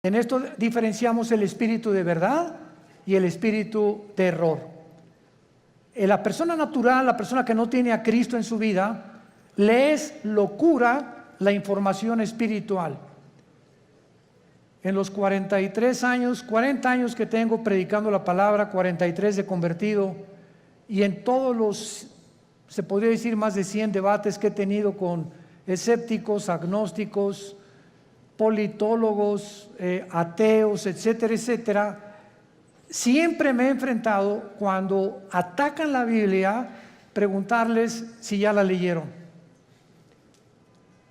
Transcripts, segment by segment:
En esto diferenciamos el espíritu de verdad y el espíritu de error. La persona natural, la persona que no tiene a Cristo en su vida, le es locura la información espiritual. En los 40 años que tengo predicando la palabra, 43 de convertido, y en todos los, se podría decir, más de 100 debates que he tenido con escépticos, agnósticos, politólogos, ateos, etcétera, etcétera, siempre me he enfrentado, cuando atacan la Biblia, preguntarles si ya la leyeron.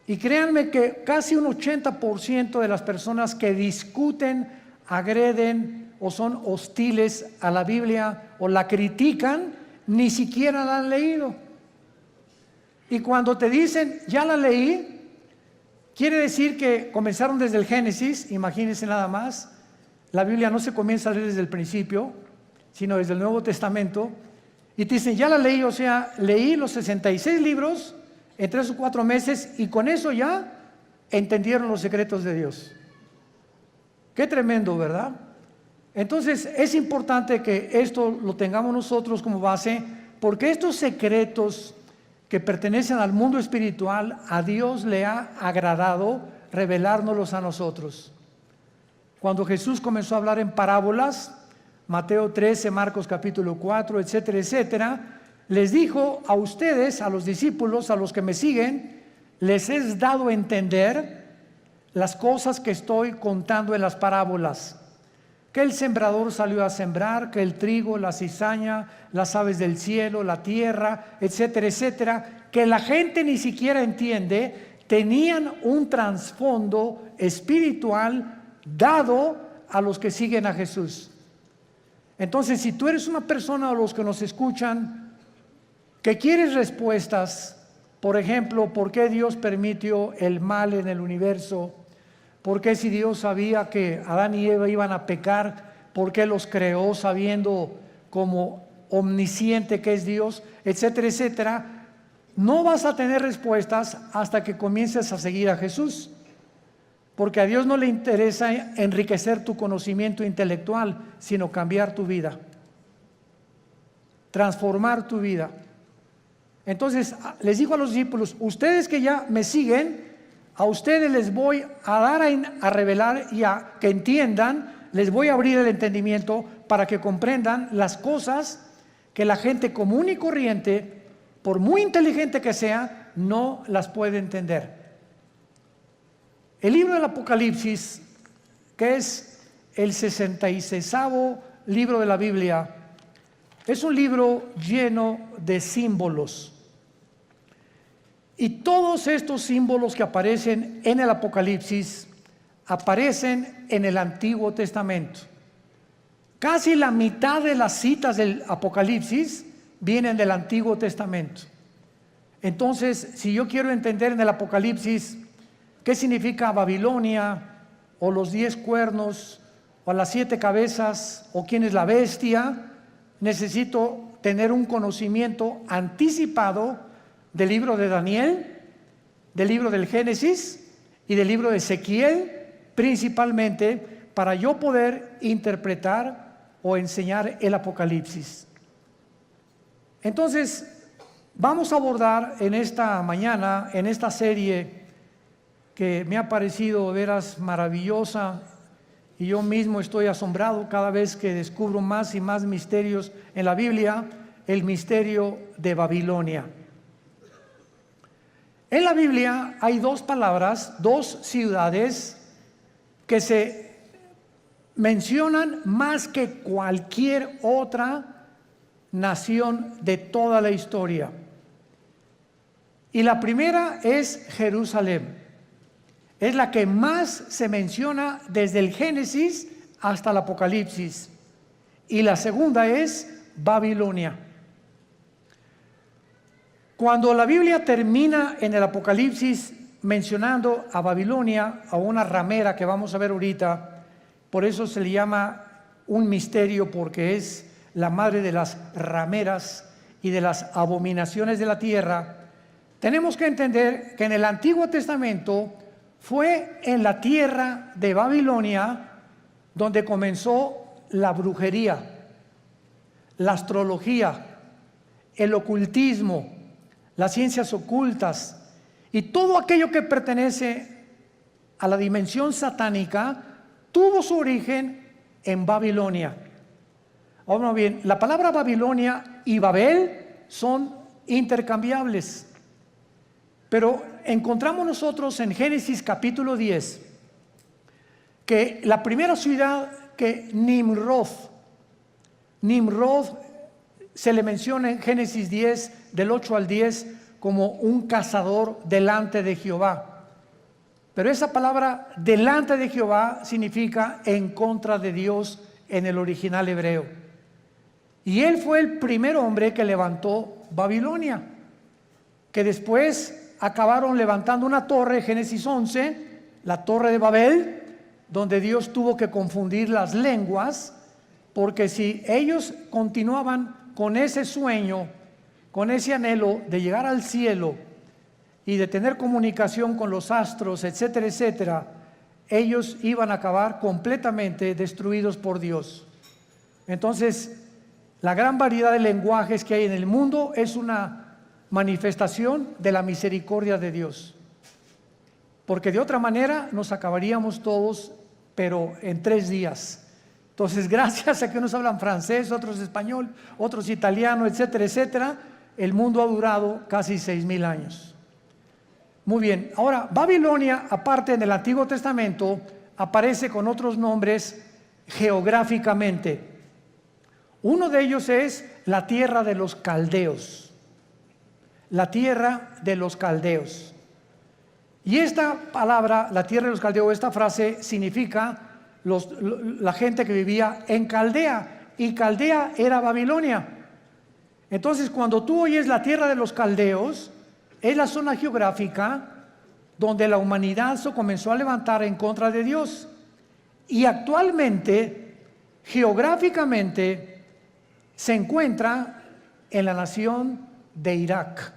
Y créanme que casi un 80% de las personas que discuten, agreden o son hostiles a la Biblia o la critican, ni siquiera la han leído. Y cuando te dicen, ya la leí, quiere decir que comenzaron desde el Génesis. Imagínense nada más. La Biblia no se comienza a leer desde el principio, sino desde el Nuevo Testamento. Y te dicen, ya la leí, o sea, leí los 66 libros en 3 o 4 meses, y con eso ya entendieron los secretos de Dios. Qué tremendo, ¿verdad? Entonces es importante que esto lo tengamos nosotros como base, porque estos secretos que pertenecen al mundo espiritual, a Dios le ha agradado revelárnoslos a nosotros. Cuando Jesús comenzó a hablar en parábolas, Mateo 13, Marcos capítulo 4, etcétera, etcétera, les dijo a ustedes, a los discípulos, a los que me siguen, les he dado a entender las cosas que estoy contando en las parábolas. Que el sembrador salió a sembrar, que el trigo, la cizaña, las aves del cielo, la tierra, etcétera, etcétera, que la gente ni siquiera entiende, tenían un trasfondo espiritual dado a los que siguen a Jesús. Entonces, si tú eres una persona, o los que nos escuchan, que quieres respuestas, por ejemplo, ¿por qué Dios permitió el mal en el universo? ¿Por qué, si Dios sabía que Adán y Eva iban a pecar, por qué los creó sabiendo como omnisciente que es Dios, etcétera, etcétera? No vas a tener respuestas hasta que comiences a seguir a Jesús, porque a Dios no le interesa enriquecer tu conocimiento intelectual, sino cambiar tu vida, transformar tu vida. Entonces les digo a los discípulos, ustedes que ya me siguen, a ustedes les voy a dar a revelar y a que entiendan, les voy a abrir el entendimiento para que comprendan las cosas que la gente común y corriente, por muy inteligente que sea, no las puede entender. El libro del Apocalipsis, que es el 66º libro de la Biblia, es un libro lleno de símbolos. Y todos estos símbolos que aparecen en el Apocalipsis aparecen en el Antiguo Testamento. Casi la mitad de las citas del Apocalipsis vienen del Antiguo Testamento. Entonces, si yo quiero entender en el Apocalipsis qué significa Babilonia, o los 10 cuernos, o las 7 cabezas, o quién es la bestia, necesito tener un conocimiento anticipado del libro de Daniel, del libro del Génesis y del libro de Ezequiel, principalmente para yo poder interpretar o enseñar el Apocalipsis. Entonces, vamos a abordar en esta mañana, en esta serie que me ha parecido veras maravillosa, y yo mismo estoy asombrado cada vez que descubro más y más misterios en la Biblia, el misterio de Babilonia. En la Biblia hay 2 palabras, 2 ciudades que se mencionan más que cualquier otra nación de toda la historia. Y la primera es Jerusalén. Es la que más se menciona desde el Génesis hasta el Apocalipsis. Y la segunda es Babilonia. Cuando la Biblia termina en el Apocalipsis mencionando a Babilonia, a una ramera que vamos a ver ahorita, por eso se le llama un misterio, porque es la madre de las rameras y de las abominaciones de la tierra. Tenemos que entender que en el Antiguo Testamento Fue en la tierra de Babilonia donde comenzó la brujería, la astrología, el ocultismo, las ciencias ocultas y todo aquello que pertenece a la dimensión satánica tuvo su origen en Babilonia. Ahora bien, la palabra Babilonia y Babel son intercambiables, pero encontramos nosotros en Génesis capítulo 10 que la primera ciudad que Nimrod se le menciona en Génesis 10 del 8 al 10 como un cazador delante de Jehová. Pero esa palabra delante de Jehová significa en contra de Dios en el original hebreo. Y él fue el primer hombre que levantó Babilonia, que después acabaron levantando una torre, Génesis 11, la torre de Babel, donde Dios tuvo que confundir las lenguas, porque si ellos continuaban con ese sueño, con ese anhelo de llegar al cielo y de tener comunicación con los astros, etcétera, etcétera, ellos iban a acabar completamente destruidos por Dios. Entonces, la gran variedad de lenguajes que hay en el mundo es una manifestación de la misericordia de Dios, porque de otra manera nos acabaríamos todos, pero en 3 días. Entonces, gracias a que unos hablan francés, otros español, otros italiano, etcétera, etcétera, el mundo ha durado casi 6,000 años. Muy bien, ahora Babilonia, aparte en el Antiguo Testamento, aparece con otros nombres geográficamente. Uno de ellos es la tierra de los caldeos. La tierra de los caldeos. Y esta palabra, la tierra de los caldeos, esta frase significa la gente que vivía en Caldea, y Caldea era Babilonia. Entonces, cuando tú oyes la tierra de los caldeos, es la zona geográfica donde la humanidad se comenzó a levantar en contra de Dios. Y actualmente, geográficamente, se encuentra en la nación de Irak.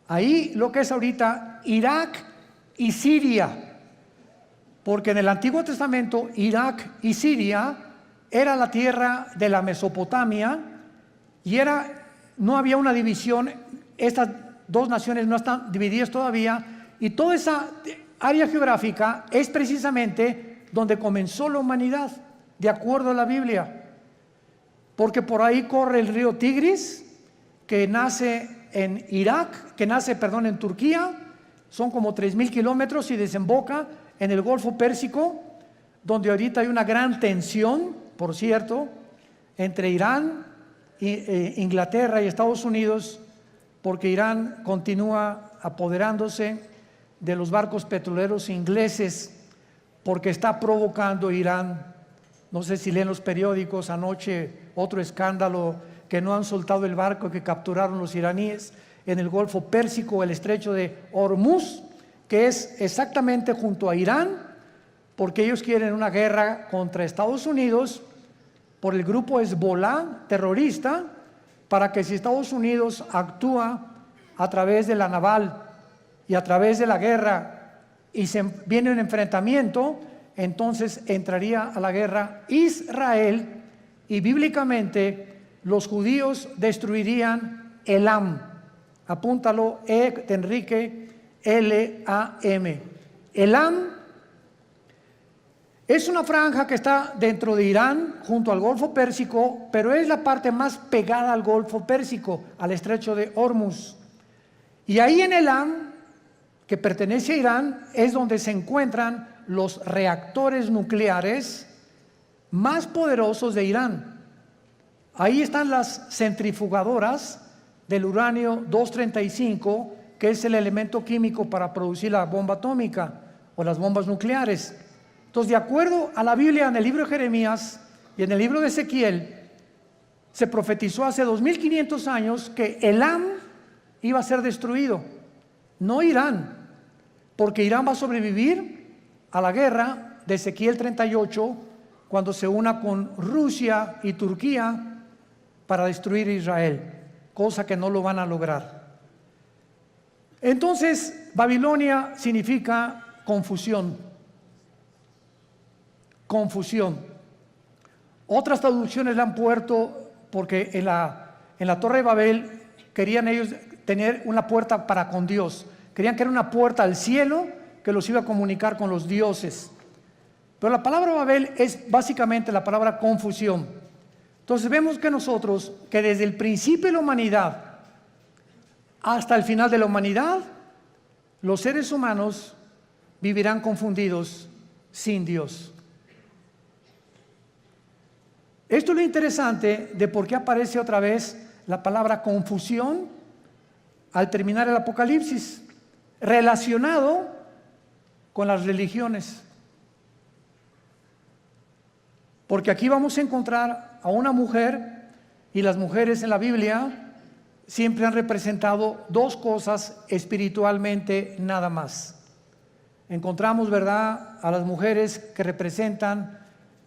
Ahí lo que es ahorita Irak y Siria. Porque en el Antiguo Testamento Irak y Siria era la tierra de la Mesopotamia y no había una división, estas dos naciones no están divididas todavía, y toda esa área geográfica es precisamente donde comenzó la humanidad, de acuerdo a la Biblia, porque por ahí corre el río Tigris, que nace en en Turquía, son como 3,000 kilómetros y desemboca en el Golfo Pérsico, donde ahorita hay una gran tensión, por cierto, entre Irán, Inglaterra y Estados Unidos, porque Irán continúa apoderándose de los barcos petroleros ingleses, porque está provocando Irán. No sé si leen los periódicos, anoche otro escándalo, que no han soltado el barco que capturaron los iraníes en el Golfo Pérsico, el estrecho de Hormuz, que es exactamente junto a Irán, porque ellos quieren una guerra contra Estados Unidos por el grupo Hezbollah terrorista, para que si Estados Unidos actúa a través de la naval y a través de la guerra y viene un enfrentamiento, entonces entraría a la guerra Israel, y bíblicamente los judíos destruirían Elam. Apúntalo, de Enrique, L-A-M. Elam es una franja que está dentro de Irán, junto al Golfo Pérsico, pero es la parte más pegada al Golfo Pérsico, al estrecho de Hormuz. Y ahí en Elam, que pertenece a Irán, es donde se encuentran los reactores nucleares más poderosos de Irán. Ahí están las centrifugadoras del uranio 235, que es el elemento químico para producir la bomba atómica o las bombas nucleares. Entonces, de acuerdo a la Biblia, en el libro de Jeremías y en el libro de Ezequiel, se profetizó hace 2500 años que Elam iba a ser destruido, no Irán, porque Irán va a sobrevivir a la guerra de Ezequiel 38 cuando se una con Rusia y Turquía para destruir Israel, cosa que no lo van a lograr. Entonces, Babilonia significa confusión. Confusión. Otras traducciones la han puesto porque en la Torre de Babel querían ellos tener una puerta para con Dios. Querían que era una puerta al cielo que los iba a comunicar con los dioses. Pero la palabra Babel es básicamente la palabra confusión. Entonces vemos que nosotros, que desde el principio de la humanidad hasta el final de la humanidad, los seres humanos vivirán confundidos sin Dios. Esto es lo interesante de por qué aparece otra vez la palabra confusión al terminar el Apocalipsis, relacionado con las religiones. Porque aquí vamos a encontrar a una mujer, y las mujeres en la Biblia siempre han representado dos cosas espiritualmente nada más. Encontramos, ¿verdad?, a las mujeres que representan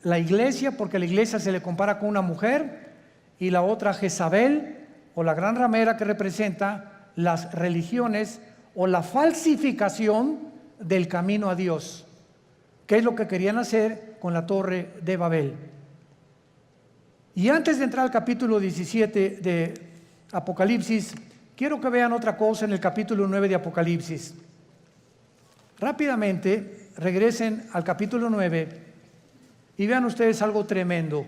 la iglesia, porque la iglesia se le compara con una mujer, y la otra Jezabel, o la gran ramera, que representa las religiones o la falsificación del camino a Dios, que es lo que querían hacer con la Torre de Babel. Y antes de entrar al capítulo 17 de Apocalipsis, quiero que vean otra cosa en el capítulo 9 de Apocalipsis. Rápidamente regresen al capítulo 9 y vean ustedes algo tremendo.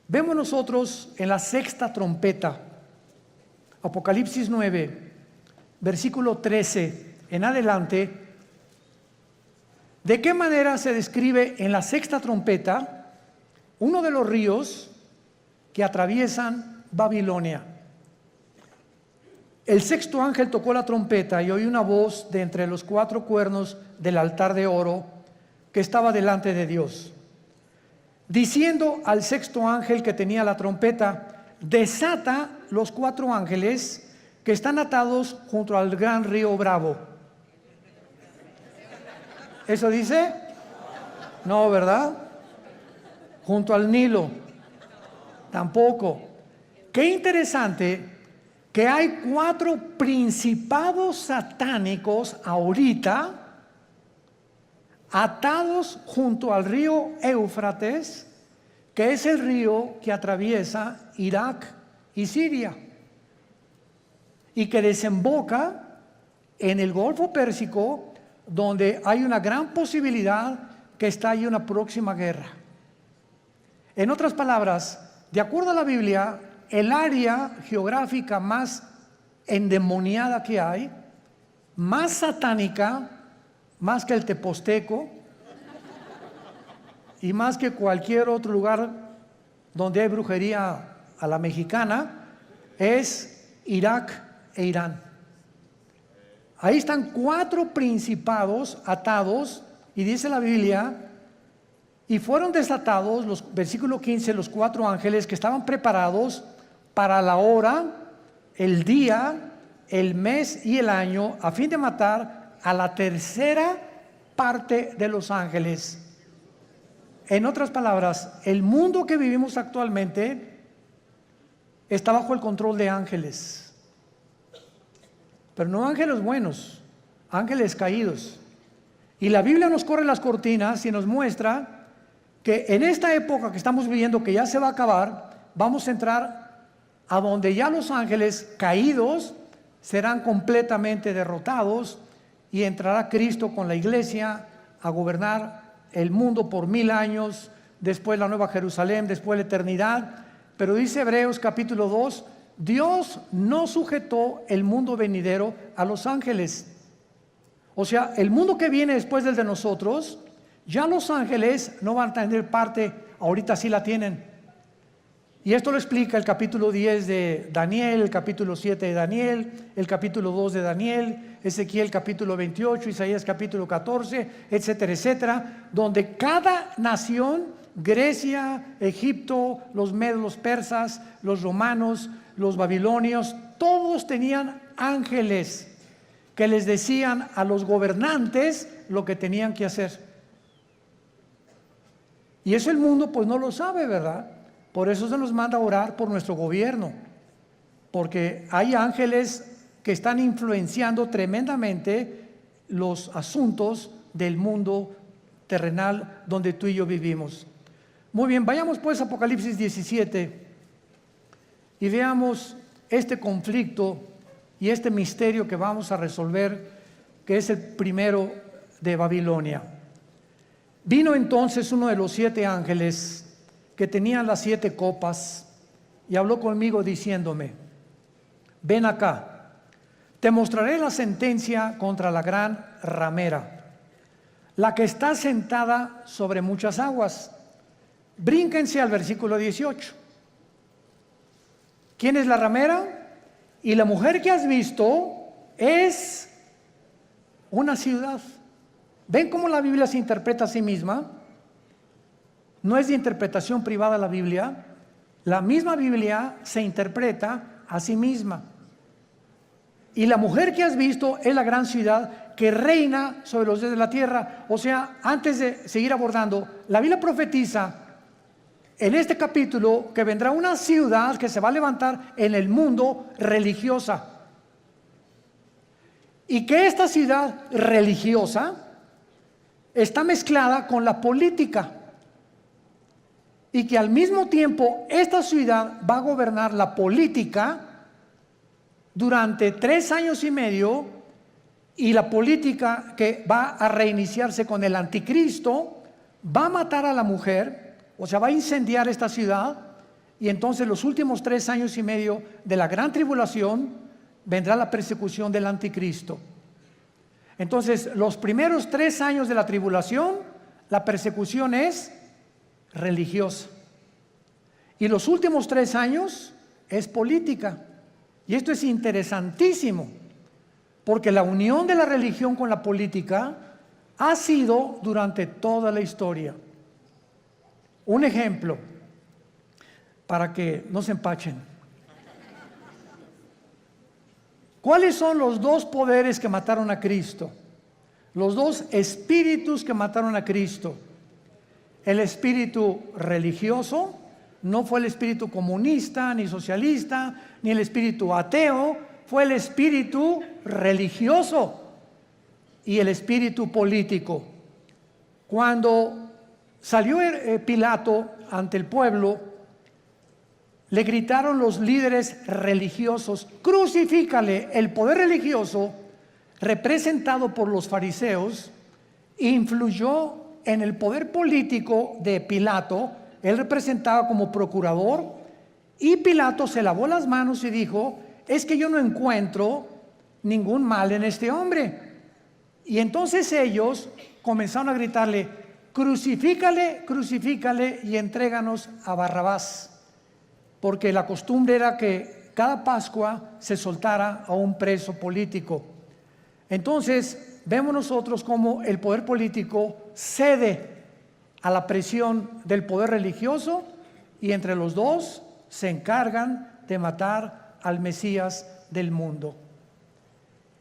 Vemos nosotros en la sexta trompeta, Apocalipsis 9, versículo 13 en adelante, de qué manera se describe en la sexta trompeta uno de los ríos que atraviesan Babilonia. El sexto ángel tocó la trompeta y oí una voz de entre los cuatro cuernos del altar de oro que estaba delante de Dios, diciendo al sexto ángel que tenía la trompeta: desata los cuatro ángeles que están atados junto al gran río Bravo. ¿Eso dice? No, ¿verdad? Junto al Nilo. Tampoco. Qué interesante que hay cuatro principados satánicos ahorita atados junto al río Éufrates, que es el río que atraviesa Irak y Siria, y que desemboca en el Golfo Pérsico, donde hay una gran posibilidad que estalle una próxima guerra. En otras palabras, de acuerdo a la Biblia, el área geográfica más endemoniada que hay, más satánica, más que el Teposteco y más que cualquier otro lugar donde hay brujería a la mexicana, es Irak e Irán. Ahí están cuatro principados atados, y dice la Biblia, y fueron desatados, versículo 15, los cuatro ángeles que estaban preparados para la hora, el día, el mes y el año, a fin de matar a la tercera parte de los ángeles. En otras palabras, el mundo que vivimos actualmente está bajo el control de ángeles, pero no ángeles buenos, ángeles caídos. Y la Biblia nos corre las cortinas y nos muestra que en esta época que estamos viviendo, que ya se va a acabar, vamos a entrar a donde ya los ángeles caídos serán completamente derrotados, y entrará Cristo con la iglesia a gobernar el mundo por 1000 años, después la Nueva Jerusalén, después la eternidad. Pero dice Hebreos capítulo 2, Dios no sujetó el mundo venidero a los ángeles. O sea, el mundo que viene después del de nosotros, ya los ángeles no van a tener parte, ahorita sí la tienen. Y esto lo explica el capítulo 10 de Daniel, el capítulo 7 de Daniel, el capítulo 2 de Daniel, Ezequiel capítulo 28, Isaías capítulo 14, etcétera, etcétera, donde cada nación, Grecia, Egipto, los medos, los persas, los romanos, los babilonios, todos tenían ángeles que les decían a los gobernantes lo que tenían que hacer. Y eso el mundo pues no lo sabe, ¿verdad? Por eso se nos manda a orar por nuestro gobierno. porque hay ángeles que están influenciando tremendamente los asuntos del mundo terrenal donde tú y yo vivimos. Muy bien, vayamos pues a Apocalipsis 17 y veamos este conflicto y este misterio que vamos a resolver, que es el primero de Babilonia. Vino entonces uno de los 7 ángeles que tenían las 7 copas y habló conmigo diciéndome: ven acá, te mostraré la sentencia contra la gran ramera, la que está sentada sobre muchas aguas. Brínquense al versículo 18. ¿Quién es la ramera? Y la mujer que has visto es una ciudad. ¿Ven cómo la Biblia se interpreta a sí misma? No es de interpretación privada la Biblia. La misma Biblia se interpreta a sí misma. Y la mujer que has visto es la gran ciudad que reina sobre los dioses de la tierra. O sea, antes de seguir abordando, la Biblia profetiza en este capítulo que vendrá una ciudad que se va a levantar en el mundo religiosa. Y que esta ciudad religiosa está mezclada con la política. Y que al mismo tiempo esta ciudad va a gobernar la política durante 3 años y medio, y la política que va a reiniciarse con el anticristo va a matar a la mujer, o sea, va a incendiar esta ciudad, y entonces los últimos 3 años y medio de la gran tribulación vendrá la persecución del anticristo. Entonces, los primeros 3 años de la tribulación, la persecución es religiosa, y los últimos 3 años es política. Y esto es interesantísimo, porque la unión de la religión con la política ha sido durante toda la historia. Un ejemplo, para que no se empachen. ¿Cuáles son los 2 poderes que mataron a Cristo? Los 2 espíritus que mataron a Cristo. El espíritu religioso, no fue el espíritu comunista, ni socialista, ni el espíritu ateo, fue el espíritu religioso y el espíritu político. Cuando salió Pilato ante el pueblo, le gritaron los líderes religiosos: crucifícale. El poder religioso, representado por los fariseos, influyó en el poder político de Pilato. Él representaba como procurador, y Pilato se lavó las manos y dijo: es que yo no encuentro ningún mal en este hombre. Y entonces ellos comenzaron a gritarle: crucifícale, crucifícale y entréganos a Barrabás, porque la costumbre era que cada Pascua se soltara a un preso político. Entonces vemos nosotros cómo el poder político cede a la presión del poder religioso, y entre los 2 se encargan de matar al Mesías del mundo.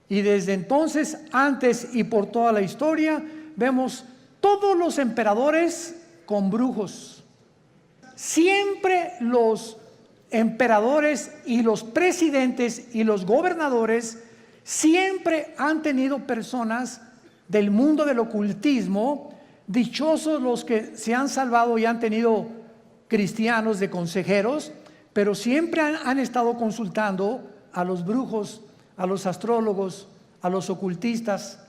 Y desde entonces, antes y por toda la historia, vemos todos los emperadores con brujos. Siempre los emperadores y los presidentes y los gobernadores siempre han tenido personas del mundo del ocultismo. Dichosos los que se han salvado y han tenido cristianos de consejeros, pero siempre han estado consultando a los brujos, a los astrólogos, a los ocultistas.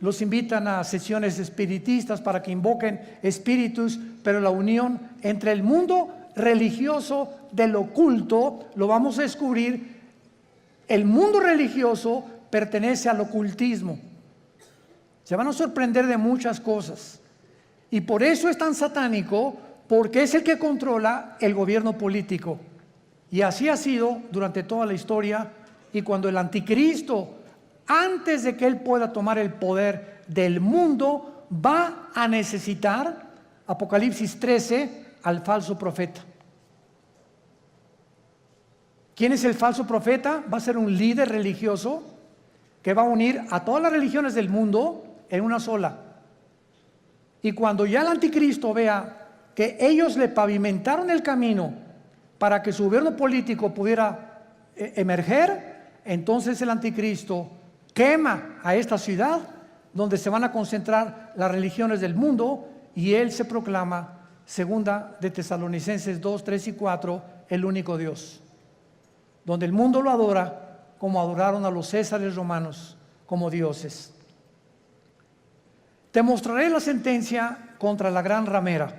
Los invitan a sesiones espiritistas para que invoquen espíritus, pero la unión entre el mundo religioso del oculto, lo vamos a descubrir. El mundo religioso pertenece al ocultismo. Se van a sorprender de muchas cosas. Y por eso es tan satánico, porque es el que controla el gobierno político. Y así ha sido durante toda la historia. Y cuando el anticristo, antes de que él pueda tomar el poder del mundo, va a necesitar, Apocalipsis 13, al falso profeta. ¿Quién es el falso profeta? Va a ser un líder religioso que va a unir a todas las religiones del mundo en una sola. Y cuando ya el anticristo vea que ellos le pavimentaron el camino para que su gobierno político pudiera emerger, entonces el anticristo quema a esta ciudad donde se van a concentrar las religiones del mundo y él se proclama, segunda de Tesalonicenses 2, 3 y 4, el único Dios, donde el mundo lo adora como adoraron a los césares romanos como dioses. Te mostraré la sentencia contra la gran ramera.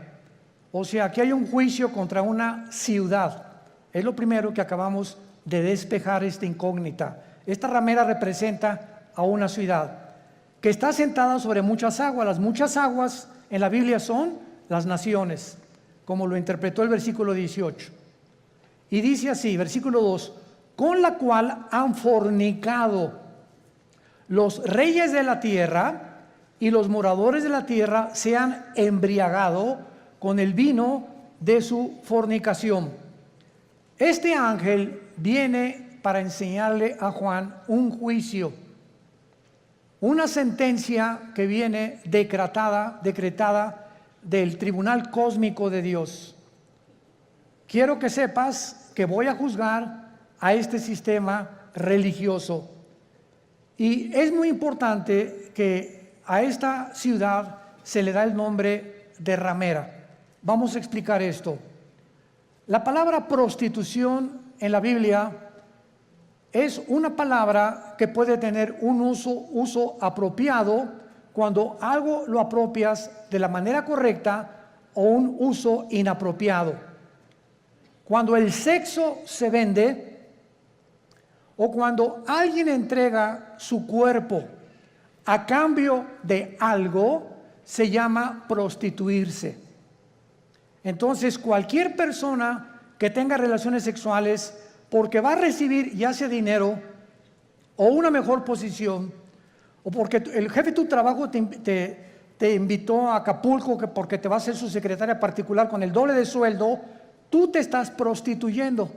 O sea, aquí hay un juicio contra una ciudad. Es lo primero que acabamos de despejar esta incógnita. Esta ramera representa a una ciudad que está sentada sobre muchas aguas. Las muchas aguas en la Biblia son las naciones, como lo interpretó el versículo 18. Y dice así, versículo 2, con la cual han fornicado los reyes de la tierra y los moradores de la tierra se han embriagado con el vino de su fornicación. Este ángel viene para enseñarle a Juan un juicio, una sentencia que viene decretada del tribunal cósmico de Dios. Quiero que sepas que voy a juzgar a este sistema religioso. Y es muy importante que a esta ciudad se le da el nombre de ramera. Vamos a explicar esto. La palabra prostitución en la Biblia es una palabra que puede tener un uso apropiado cuando algo lo apropias de la manera correcta, o un uso inapropiado. Cuando el sexo se vende, o cuando alguien entrega su cuerpo a cambio de algo, se llama prostituirse. Entonces, cualquier persona que tenga relaciones sexuales porque va a recibir ya sea dinero o una mejor posición, o porque el jefe de tu trabajo te invitó a Acapulco porque te va a ser su secretaria particular con el doble de sueldo, tú te estás prostituyendo.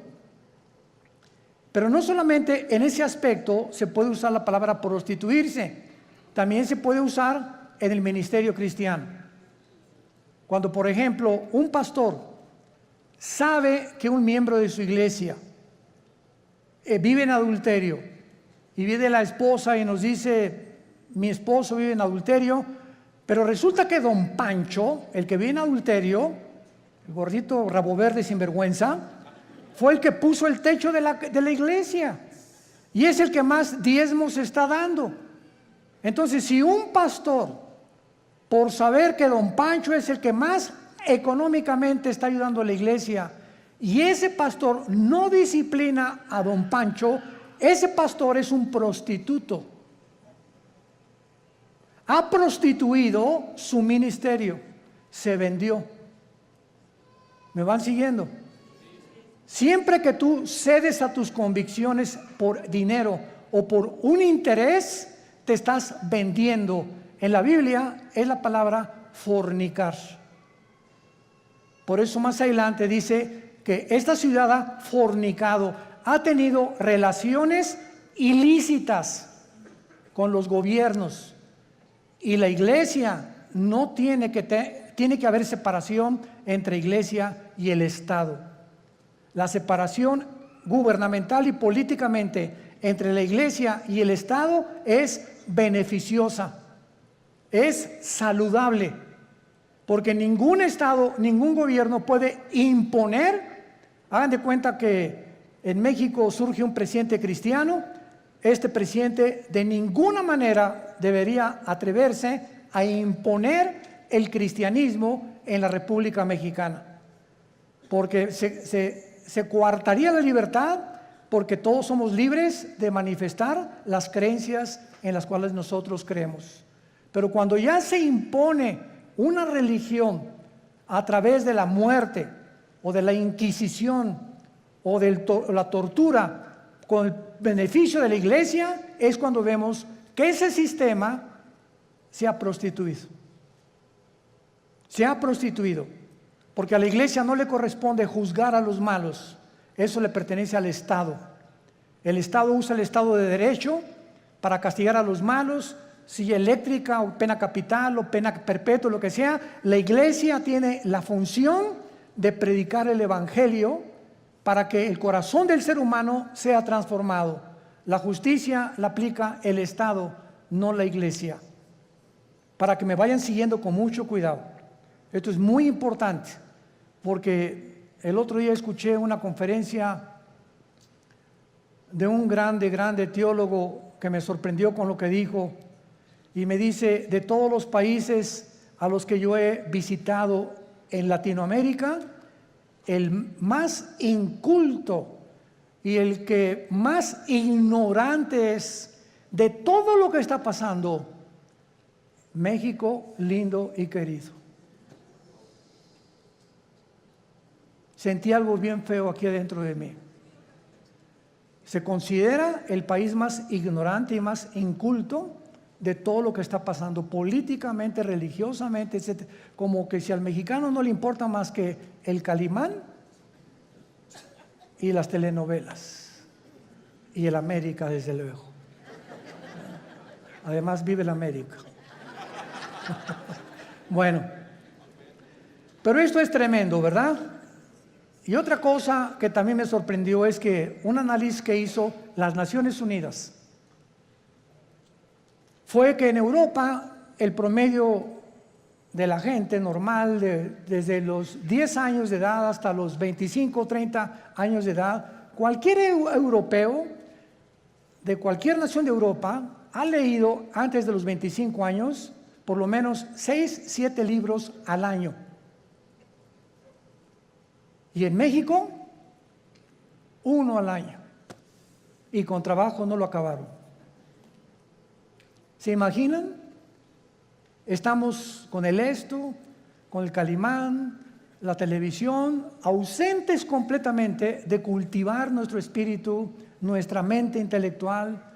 Pero no solamente en ese aspecto se puede usar la palabra prostituirse, también se puede usar en el ministerio cristiano. Cuando, por ejemplo, un pastor sabe que un miembro de su iglesia vive en adulterio y viene la esposa y nos dice, mi esposo vive en adulterio, pero resulta que don Pancho, el que vive en adulterio, el gordito rabo verde sinvergüenza, fue el que puso el techo de la iglesia y es el que más diezmos está dando. Entonces, si un pastor, por saber que don Pancho es el que más económicamente está ayudando a la iglesia, y ese pastor no disciplina a don Pancho, ese pastor es un prostituto. Ha prostituido su ministerio, se vendió. ¿Me van siguiendo? Siempre que tú cedes a tus convicciones por dinero o por un interés, te estás vendiendo. En la Biblia es la palabra fornicar. Por eso más adelante dice que esta ciudad ha fornicado, ha tenido relaciones ilícitas con los gobiernos. Y la iglesia no tiene que haber separación entre iglesia y el Estado. La separación gubernamental y políticamente entre la iglesia y el Estado es beneficiosa, es saludable, porque ningún Estado, ningún gobierno puede imponer. Hagan de cuenta que en México surge un presidente cristiano. Este presidente de ninguna manera debería atreverse a imponer el cristianismo en la República Mexicana, porque se coartaría la libertad, porque todos somos libres de manifestar las creencias en las cuales nosotros creemos. Pero cuando ya se impone una religión a través de la muerte o de la Inquisición o de la tortura con el beneficio de la iglesia, es cuando vemos que ese sistema se ha prostituido. Se ha prostituido, porque a la iglesia no le corresponde juzgar a los malos, eso le pertenece al Estado. El Estado usa el Estado de Derecho para castigar a los malos, silla eléctrica o pena capital o pena perpetua, lo que sea. La iglesia tiene la función de predicar el Evangelio para que el corazón del ser humano sea transformado. La justicia la aplica el Estado, no la iglesia. Para que me vayan siguiendo con mucho cuidado. Esto es muy importante, porque el otro día escuché una conferencia de un grande teólogo que me sorprendió con lo que dijo, y me dice: de todos los países a los que yo he visitado en Latinoamérica, el más inculto y el que más ignorante es de todo lo que está pasando, México lindo y querido. Sentí algo bien feo aquí adentro de mí. Se considera el país más ignorante y más inculto de todo lo que está pasando políticamente, religiosamente, etc. Como que si al mexicano no le importa más que el Calimán y las telenovelas y el América, desde luego. Además vive el América. Bueno, pero esto es tremendo, ¿verdad? Y otra cosa que también me sorprendió es que un análisis que hizo las Naciones Unidas fue que en Europa el promedio de la gente normal, desde los 10 años de edad hasta los 25 o 30 años de edad, cualquier europeo de cualquier nación de Europa ha leído antes de los 25 años por lo menos 6, 7 libros al año. Y en México, 1 al año. Y con trabajo no lo acabaron. ¿Se imaginan? Estamos con el esto, con el Calimán, la televisión, ausentes completamente de cultivar nuestro espíritu, nuestra mente intelectual.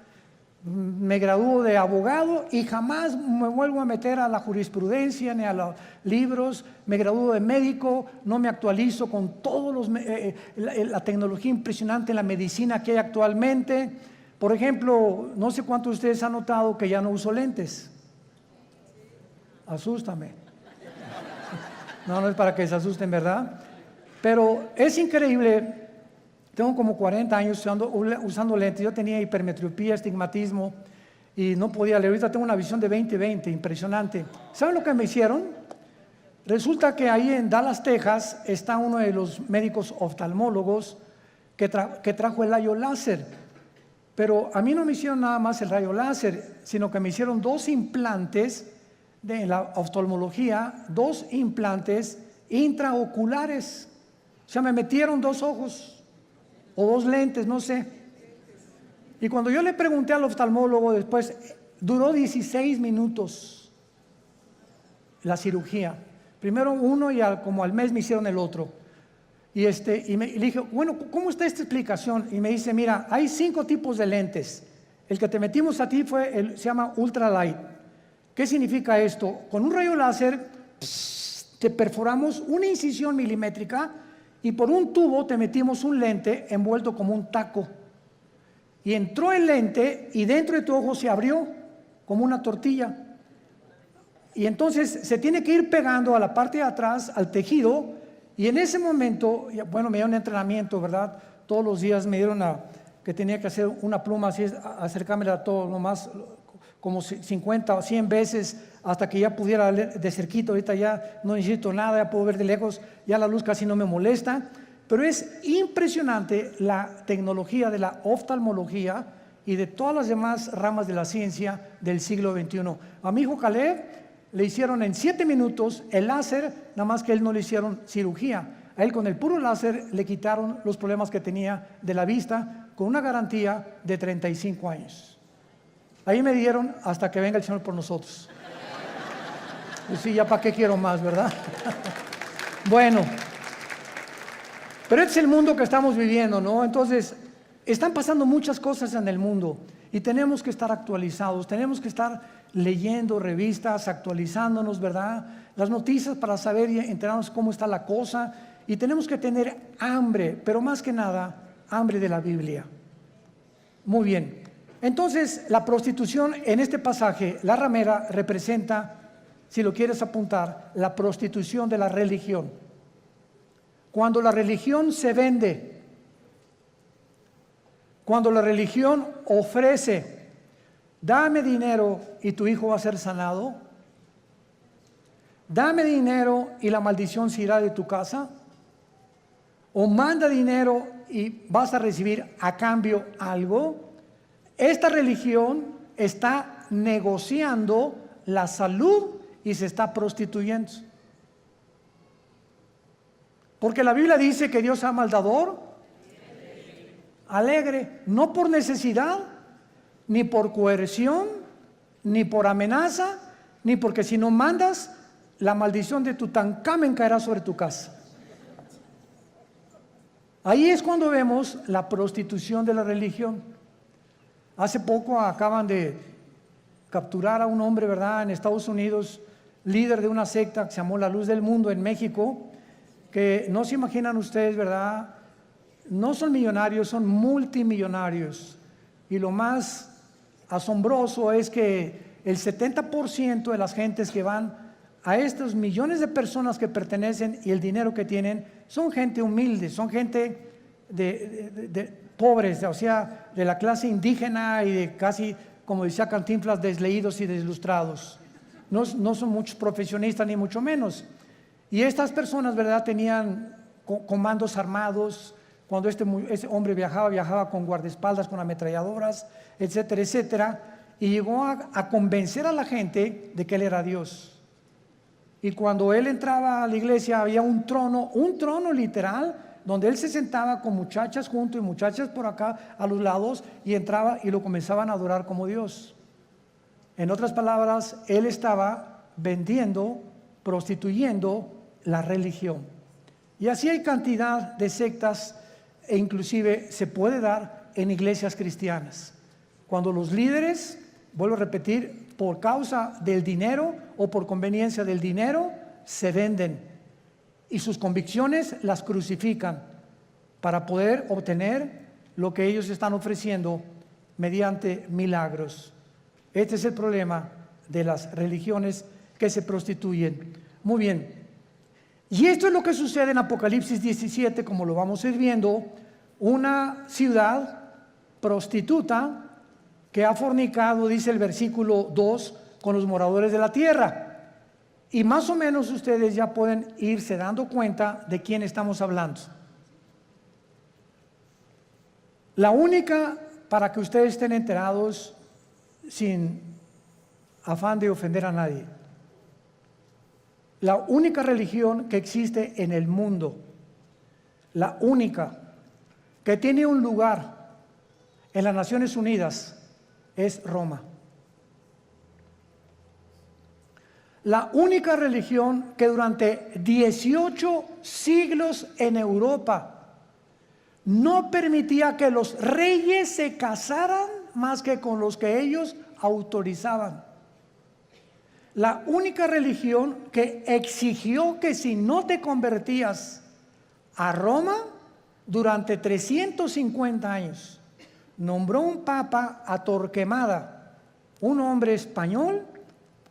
Me gradúo de abogado y jamás me vuelvo a meter a la jurisprudencia ni a los libros. Me gradúo de médico, no me actualizo con todos la tecnología impresionante en la medicina que hay actualmente. Por ejemplo, no sé cuántos de ustedes han notado que ya no uso lentes. Asústame. No es para que se asusten, ¿verdad? Pero es increíble. Tengo como 40 años usando lentes. Yo tenía hipermetropía, estigmatismo y no podía leer. Ahorita tengo una visión de 20/20, impresionante. ¿Saben lo que me hicieron? Resulta que ahí en Dallas, Texas, está uno de los médicos oftalmólogos que trajo el rayo láser. Pero a mí no me hicieron nada más el rayo láser, sino que me hicieron 2 implantes de la oftalmología, 2 implantes intraoculares. O sea, me metieron 2 ojos. O 2 lentes, no sé. Y cuando yo le pregunté al oftalmólogo después, duró 16 minutos la cirugía. Primero uno y como al mes me hicieron el otro. Y le dije, bueno, ¿cómo está esta explicación? Y me dice, mira, hay 5 tipos de lentes. El que te metimos a ti se llama ultralight. ¿Qué significa esto? Con un rayo láser te perforamos una incisión milimétrica y por un tubo te metimos un lente envuelto como un taco. Y entró el lente y dentro de tu ojo se abrió como una tortilla. Y entonces se tiene que ir pegando a la parte de atrás, al tejido. Y en ese momento, bueno, me dieron entrenamiento, ¿verdad? Todos los días me dieron que tenía que hacer una pluma así, acercármela a todo, nomás como 50 o 100 veces hasta que ya pudiera ver de cerquito. Ahorita ya no necesito nada, ya puedo ver de lejos, ya la luz casi no me molesta. Pero es impresionante la tecnología de la oftalmología y de todas las demás ramas de la ciencia del siglo XXI. A mi hijo Caleb le hicieron en 7 minutos el láser, nada más que a él no le hicieron cirugía. A él con el puro láser le quitaron los problemas que tenía de la vista con una garantía de 35 años. Ahí me dieron hasta que venga el Señor por nosotros. Pues sí, ya para qué quiero más, ¿verdad? Bueno, pero este es el mundo que estamos viviendo, ¿no? Entonces, están pasando muchas cosas en el mundo y tenemos que estar actualizados, tenemos que estar leyendo revistas, actualizándonos, ¿verdad? Las noticias para saber y enterarnos cómo está la cosa, y tenemos que tener hambre, pero más que nada, hambre de la Biblia. Muy bien. Entonces, la prostitución en este pasaje, la ramera, representa, si lo quieres apuntar, la prostitución de la religión. Cuando la religión se vende Cuando la religión ofrece, dame dinero y tu hijo va a ser sanado, dame dinero y la maldición se irá de tu casa, o manda dinero y vas a recibir a cambio algo, esta religión está negociando la salud y se está prostituyendo. Porque la Biblia dice que Dios ama al dador alegre, no por necesidad, ni por coerción, ni por amenaza, ni porque si no mandas, la maldición de Tutankamén caerá sobre tu casa. Ahí es cuando vemos la prostitución de la religión. Hace poco acaban de capturar a un hombre, ¿verdad?, en Estados Unidos, líder de una secta que se llamó La Luz del Mundo en México, que no se imaginan ustedes, ¿verdad? No son millonarios, son multimillonarios. Y lo más asombroso es que el 70% de las gentes que van a estos millones de personas que pertenecen y el dinero que tienen, son gente humilde, son gente de pobres, o sea, de la clase indígena y de casi, como decía Cantinflas, desleídos y desilustrados. No son muchos profesionistas, ni mucho menos. Y estas personas, ¿verdad?, tenían comandos armados. Cuando ese hombre viajaba con guardaespaldas, con ametralladoras, etcétera, etcétera. Y llegó a convencer a la gente de que él era Dios. Y cuando él entraba a la iglesia había un trono literal, donde él se sentaba con muchachas junto y muchachas por acá a los lados, y entraba y lo comenzaban a adorar como Dios. En otras palabras, él estaba vendiendo, prostituyendo la religión. Y así hay cantidad de sectas, e inclusive se puede dar en iglesias cristianas. Cuando los líderes, vuelvo a repetir, por causa del dinero o por conveniencia del dinero, se venden y sus convicciones las crucifican para poder obtener lo que ellos están ofreciendo mediante milagros. Este es el problema de las religiones que se prostituyen. Muy bien. Y esto es lo que sucede en Apocalipsis 17, como lo vamos a ir viendo, una ciudad prostituta que ha fornicado, dice el versículo 2, con los moradores de la tierra. Y más o menos ustedes ya pueden irse dando cuenta de quién estamos hablando. La única, para que ustedes estén enterados, sin afán de ofender a nadie, la única religión que existe en el mundo, la única que tiene un lugar en las Naciones Unidas, es Roma. La única religión que durante 18 siglos en Europa no permitía que los reyes se casaran más que con los que ellos autorizaban. La única religión que exigió que si no te convertías a Roma durante 350 años, nombró un papa a Torquemada, un hombre español,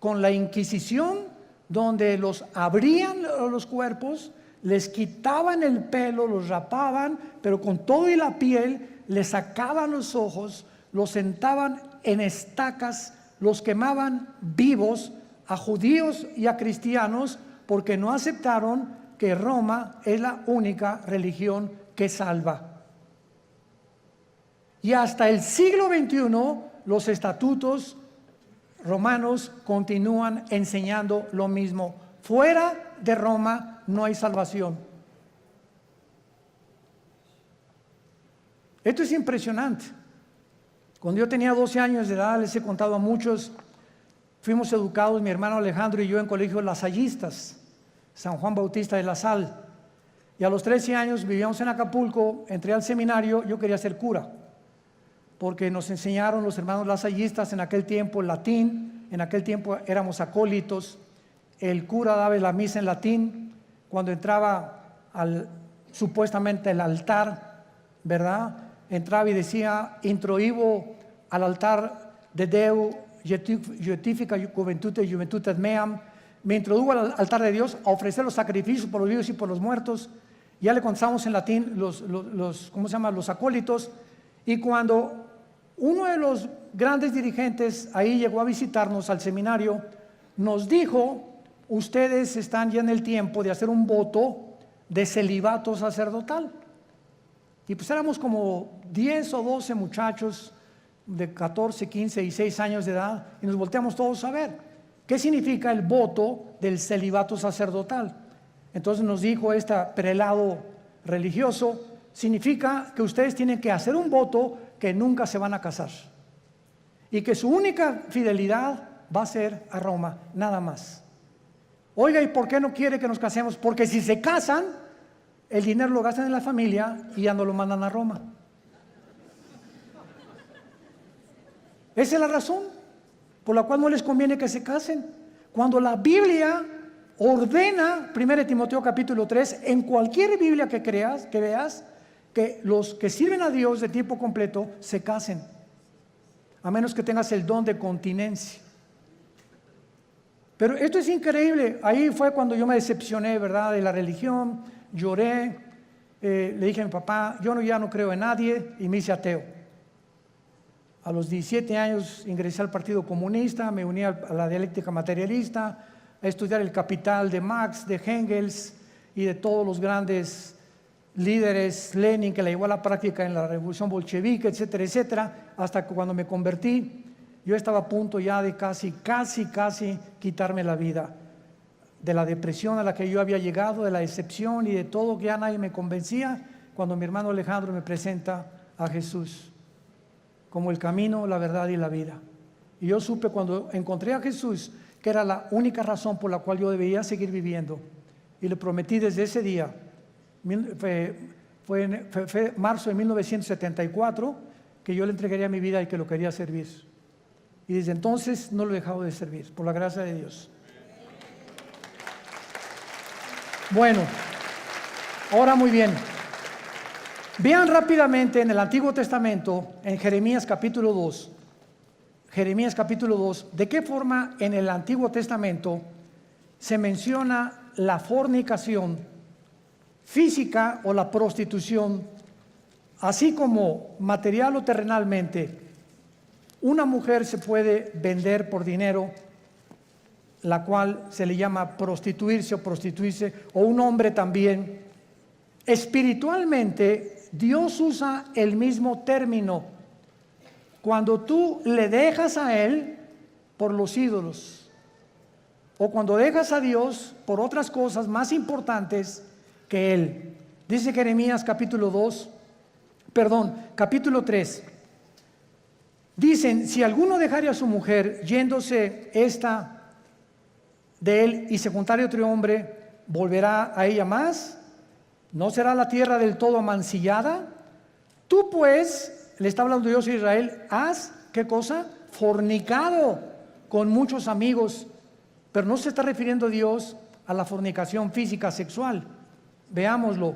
con la Inquisición, donde los abrían los cuerpos, les quitaban el pelo, los rapaban, pero con todo y la piel, les sacaban los ojos, los sentaban en estacas, los quemaban vivos a judíos y a cristianos, porque no aceptaron que Roma es la única religión que salva. Y hasta el siglo XXI, los estatutos romanos continúan enseñando lo mismo. Fuera de Roma no hay salvación. Esto es impresionante. Cuando yo tenía 12 años de edad, les he contado a muchos, fuimos educados, mi hermano Alejandro y yo, en colegios lasallistas, San Juan Bautista de la Sal. Y a los 13 años vivíamos en Acapulco, entré al seminario, yo quería ser cura, porque nos enseñaron los hermanos lasallistas en aquel tiempo el latín, en aquel tiempo éramos acólitos, el cura daba la misa en latín, cuando entraba supuestamente al altar, ¿verdad?, entraba y decía, introibo al altar de Deu, Justifica Juventudes Meam, me introdujo al altar de Dios a ofrecer los sacrificios por los vivos y por los muertos. Ya le contamos en latín los ¿cómo se llama?, los acólitos. Y cuando uno de los grandes dirigentes ahí llegó a visitarnos al seminario, nos dijo: ustedes están ya en el tiempo de hacer un voto de celibato sacerdotal. Y pues éramos como 10 o 12 muchachos de 14, 15 y 6 años de edad, y nos volteamos todos a ver qué significa el voto del celibato sacerdotal. Entonces nos dijo este prelado religioso: significa que ustedes tienen que hacer un voto que nunca se van a casar y que su única fidelidad va a ser a Roma, nada más. Oiga, ¿y por qué no quiere que nos casemos? Porque si se casan, el dinero lo gastan en la familia y ya no lo mandan a Roma. Esa es la razón por la cual no les conviene que se casen. Cuando la Biblia ordena, 1 Timoteo capítulo 3, en cualquier Biblia que veas, que los que sirven a Dios de tiempo completo se casen, a menos que tengas el don de continencia. Pero esto es increíble. Ahí fue cuando yo me decepcioné, ¿verdad?, de la religión. Lloré, le dije a mi papá: yo ya no creo en nadie, y me hice ateo. A los 17 años ingresé al Partido Comunista, me uní a la dialéctica materialista, a estudiar el Capital de Marx, de Engels y de todos los grandes líderes, Lenin, que la llevó a la práctica en la revolución bolchevique, etcétera, etcétera, hasta que cuando me convertí, yo estaba a punto ya de casi quitarme la vida, de la depresión a la que yo había llegado, de la decepción y de todo, que ya nadie me convencía, cuando mi hermano Alejandro me presenta a Jesús como el camino, la verdad y la vida. Y yo supe, cuando encontré a Jesús, que era la única razón por la cual yo debía seguir viviendo, y le prometí desde ese día. Fue marzo de 1974 que yo le entregaría mi vida y que lo quería servir. Y desde entonces no lo he dejado de servir, por la gracia de Dios. Bueno, ahora muy bien. Vean rápidamente en el Antiguo Testamento, en Jeremías capítulo 2. Jeremías capítulo 2, de qué forma en el Antiguo Testamento se menciona la fornicación física o la prostitución, así como material o terrenalmente. Una mujer se puede vender por dinero, la cual se le llama prostituirse o prostituirse, o un hombre también. Espiritualmente, Dios usa el mismo término cuando tú le dejas a Él por los ídolos, o cuando dejas a Dios por otras cosas más importantes que Él. Dice Jeremías capítulo 3. Dicen: si alguno dejare a su mujer, yéndose esta de él, y se juntare otro hombre, ¿volverá a ella más? ¿No será la tierra del todo amancillada? Tú pues, le está hablando Dios a Israel, has, ¿qué cosa? Fornicado con muchos amigos. Pero no se está refiriendo Dios a la fornicación física sexual. Veámoslo.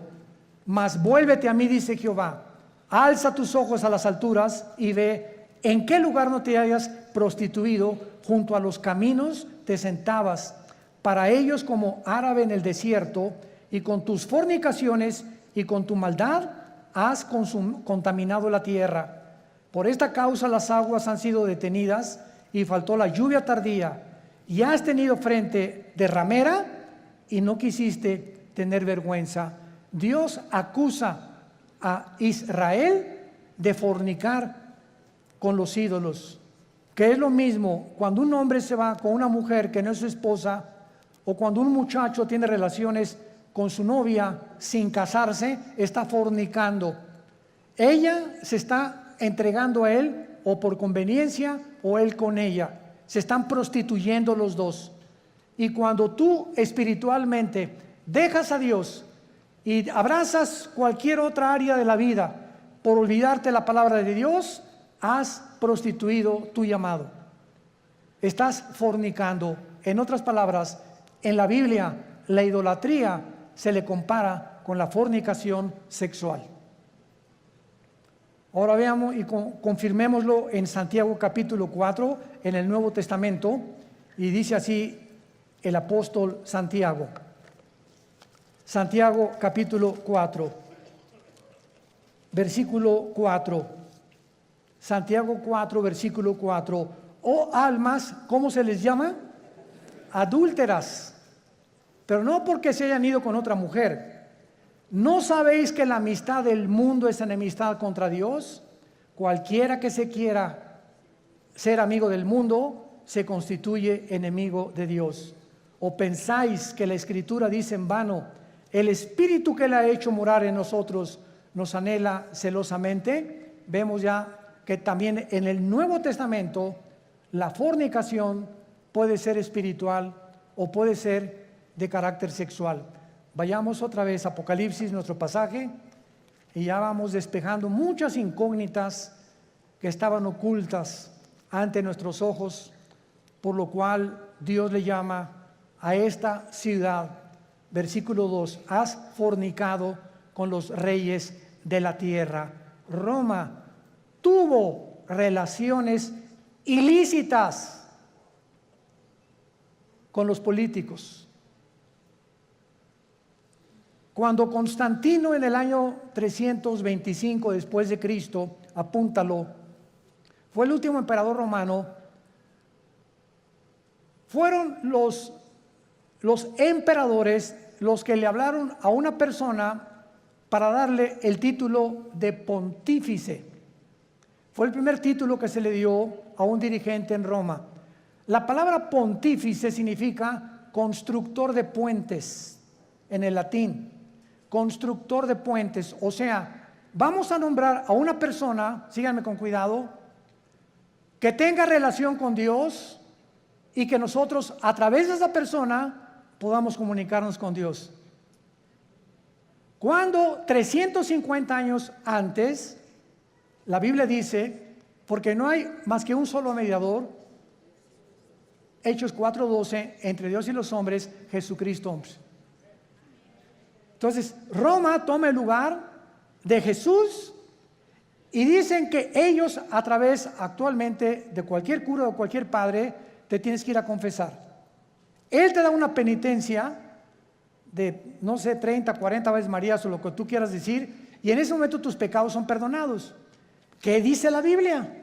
Mas vuélvete a mí, dice Jehová, alza tus ojos a las alturas y ve en qué lugar no te hayas prostituido. Junto a los caminos te sentabas, para ellos como árabe en el desierto, y con tus fornicaciones y con tu maldad has contaminado la tierra. Por esta causa las aguas han sido detenidas y faltó la lluvia tardía, y has tenido frente de ramera y no quisiste tener vergüenza. Dios acusa a Israel de fornicar con los ídolos, que es lo mismo cuando un hombre se va con una mujer que no es su esposa, o cuando un muchacho tiene relaciones con su novia sin casarse, está fornicando. Ella se está entregando a él o por conveniencia, o él con ella. Se están prostituyendo los dos. Y cuando tú espiritualmente dejas a Dios y abrazas cualquier otra área de la vida por olvidarte la palabra de Dios, has prostituido tu llamado. Estás fornicando. En otras palabras, en la Biblia, la idolatría se le compara con la fornicación sexual. Ahora veamos y confirmémoslo en Santiago capítulo 4, en el Nuevo Testamento, y dice así el apóstol Santiago. Santiago capítulo 4, versículo 4. Santiago 4, versículo 4. Oh almas, ¿cómo se les llama? Adúlteras. Pero no porque se hayan ido con otra mujer. ¿No sabéis que la amistad del mundo es enemistad contra Dios? Cualquiera que se quiera ser amigo del mundo se constituye enemigo de Dios. ¿O pensáis que la Escritura dice en vano, el Espíritu que le ha hecho morar en nosotros nos anhela celosamente? Vemos ya que también en el Nuevo Testamento la fornicación puede ser espiritual o puede ser de carácter sexual. Vayamos otra vez a Apocalipsis, nuestro pasaje, y ya vamos despejando muchas incógnitas que estaban ocultas ante nuestros ojos, por lo cual Dios le llama a esta ciudad, versículo 2, has fornicado con los reyes de la tierra. Roma tuvo relaciones ilícitas con los políticos. Cuando Constantino en el año 325 después de Cristo, apúntalo, fue el último emperador romano, fueron los emperadores los que le hablaron a una persona para darle el título de pontífice. Fue el primer título que se le dio a un dirigente en Roma. La palabra pontífice significa constructor de puentes en el latín. Constructor de puentes, o sea, vamos a nombrar a una persona, síganme con cuidado, que tenga relación con Dios y que nosotros a través de esa persona podamos comunicarnos con Dios. Cuando 350 años antes, la Biblia dice, porque no hay más que un solo mediador, Hechos 4:12, entre Dios y los hombres, Jesucristo. Entonces, Roma toma el lugar de Jesús y dicen que ellos a través actualmente de cualquier cura o cualquier padre te tienes que ir a confesar. Él te da una penitencia de, no sé, 30, 40 veces Marías o lo que tú quieras decir, y en ese momento tus pecados son perdonados. ¿Qué dice la Biblia?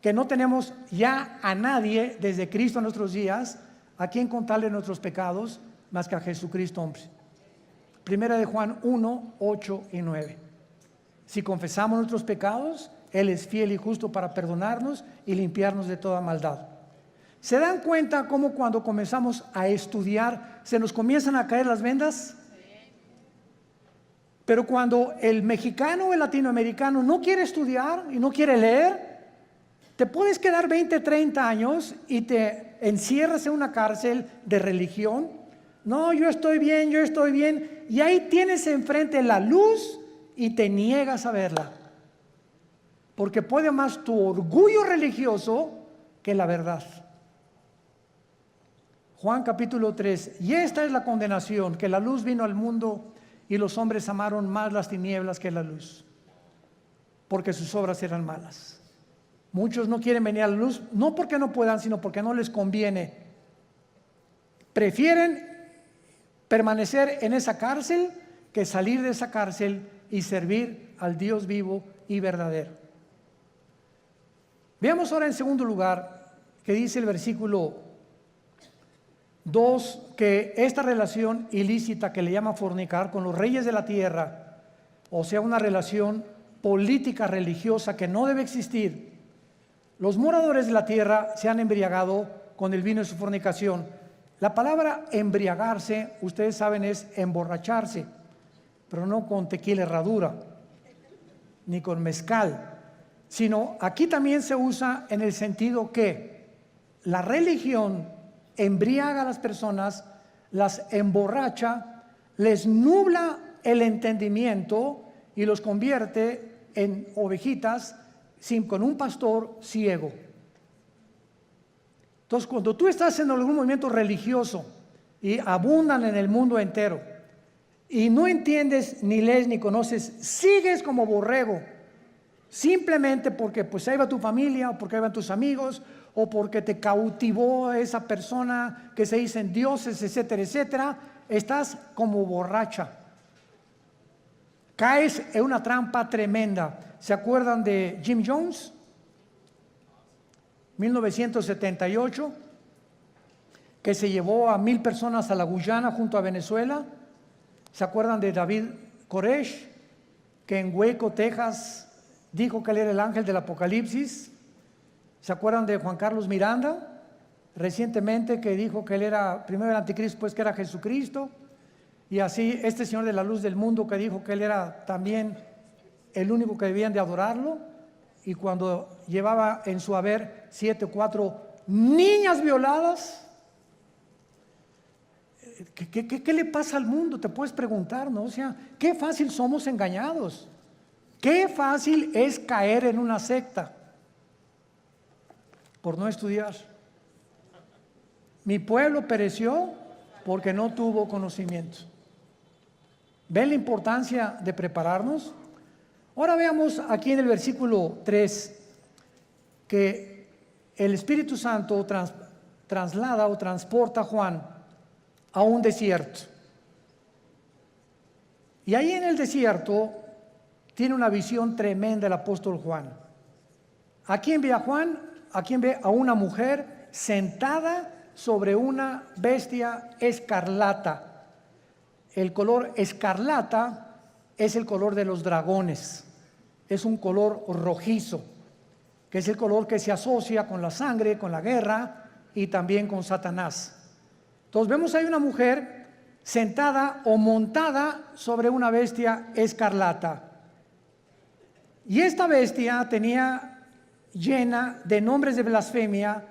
Que no tenemos ya a nadie desde Cristo en nuestros días a quien contarle nuestros pecados más que a Jesucristo, hombre. Primera de Juan 1, 8 y 9. Si confesamos nuestros pecados, Él es fiel y justo para perdonarnos y limpiarnos de toda maldad. ¿Se dan cuenta cómo cuando comenzamos a estudiar se nos comienzan a caer las vendas? Pero cuando el mexicano o el latinoamericano no quiere estudiar y no quiere leer, te puedes quedar 20, 30 años y te encierras en una cárcel de religión. No, yo estoy bien, y ahí tienes enfrente la luz y te niegas a verla, porque puede más tu orgullo religioso que la verdad. Juan capítulo 3, y esta es la condenación, que la luz vino al mundo y los hombres amaron más las tinieblas que la luz, porque sus obras eran malas. Muchos no quieren venir a la luz, no porque no puedan, sino porque no les conviene. Prefieren permanecer en esa cárcel que salir de esa cárcel y servir al Dios vivo y verdadero. Veamos ahora en segundo lugar que dice el versículo 2, que esta relación ilícita que le llama fornicar con los reyes de la tierra, o sea, una relación política religiosa que no debe existir. Los moradores de la tierra se han embriagado con el vino de su fornicación. La palabra embriagarse, ustedes saben, es emborracharse, pero no con tequila herradura, ni con mezcal, sino aquí también se usa en el sentido que la religión embriaga a las personas, las emborracha, les nubla el entendimiento y los convierte en ovejitas con un pastor ciego. Entonces, cuando tú estás en algún movimiento religioso y abundan en el mundo entero y no entiendes, ni lees, ni conoces, sigues como borrego, simplemente porque pues ahí va tu familia, o porque ahí van tus amigos, o porque te cautivó esa persona que se dicen dioses, etcétera, etcétera, estás como borracha. Caes en una trampa tremenda. ¿Se acuerdan de Jim Jones? 1978, que se llevó a 1,000 personas a la Guyana junto a Venezuela. ¿Se acuerdan de David Koresh, que en Waco, Texas, dijo que él era el ángel del Apocalipsis? ¿Se acuerdan de Juan Carlos Miranda, recientemente, que dijo que él era primero el anticristo, pues que era Jesucristo? Y así este señor de la luz del mundo, que dijo que él era también el único que debían de adorarlo, y cuando llevaba en su haber 7 o 4 niñas violadas. ¿Qué le pasa al mundo? Te puedes preguntar, ¿no? O sea, qué fácil somos engañados. Qué fácil es caer en una secta por no estudiar. Mi pueblo pereció porque no tuvo conocimiento. ¿Ven la importancia de prepararnos? Ahora veamos aquí en el versículo 3 que el Espíritu Santo traslada o transporta a Juan a un desierto. Y ahí en el desierto tiene una visión tremenda el apóstol Juan. ¿A quién ve a Juan? ¿A quién ve? A una mujer sentada sobre una bestia escarlata. El color escarlata es el color de los dragones. Es un color rojizo, que es el color que se asocia con la sangre, con la guerra y también con Satanás. Entonces vemos ahí una mujer sentada o montada sobre una bestia escarlata. Y esta bestia tenía llena de nombres de blasfemia,